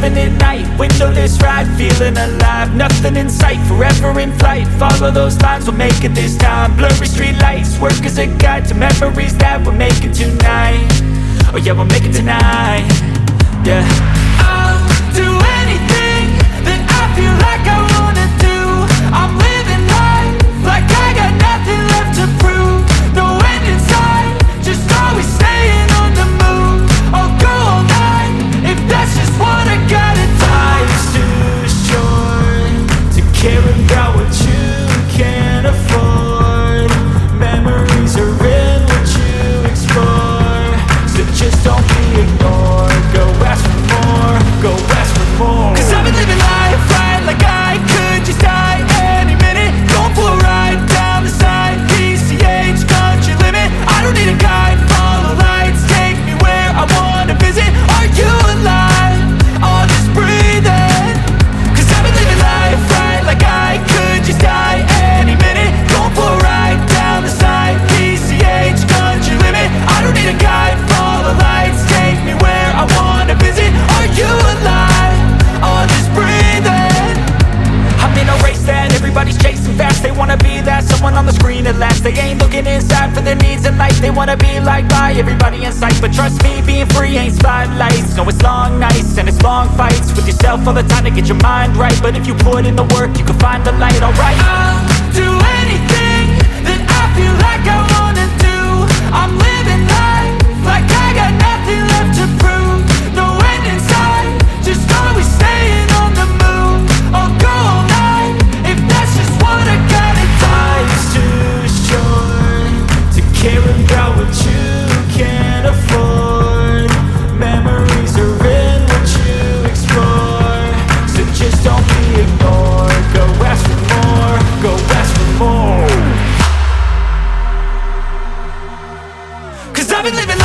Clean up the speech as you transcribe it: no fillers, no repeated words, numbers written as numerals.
driving at night, windowless ride, feeling alive. Nothing in sight, forever in flight. Follow those lines, we'll make it this time. Blurry street lights, work as a guide to memories that we're making tonight. Oh yeah, we'll make it tonight. Yeah. I'll do anything that I feel like I wanna do. I'm living life like I got nothing left to prove. No end in sight, just always staying on the move. I'll go all night if that's just what I gotta do. Life's too short to care about what you can't afford. Memories are in what you explore, so just don't be ignored. Go ask for more, go ask for more. Cause I've been living life right like I could just die any minute. Going for a ride down the side, PCH, country limit. I don't need a guide, follow lights, take me where I wanna visit. Are you alive? Or just breathing? Cause I've been living life right like I could just die any minute. Going for a ride down the side, PCH, country limit. I don't need a guide, follow lights, take me where I wanna visit. Are you alive? Or just breathing? I'm in a race that everybody's chasing fast. They wanna be that someone on the screen at last. They ain't looking inside for their needs in life. They wanna be liked by everybody in sight. But trust me, being free ain't spotlights. No, it's long nights and it's long fights with yourself all the time to get your mind right. But if you put in the work, you can find the light, alright. I'll do anything that I feel like I wanna do. I'm living life like I got nothing left to prove. No end in sight, just always staying on the move. I'll go all night if that's just what I gotta do. Life's too short to care about what you can't afford. Memories are in what you explore, so just don't be ignored. Go ask for more, go ask for more. Cause I've been living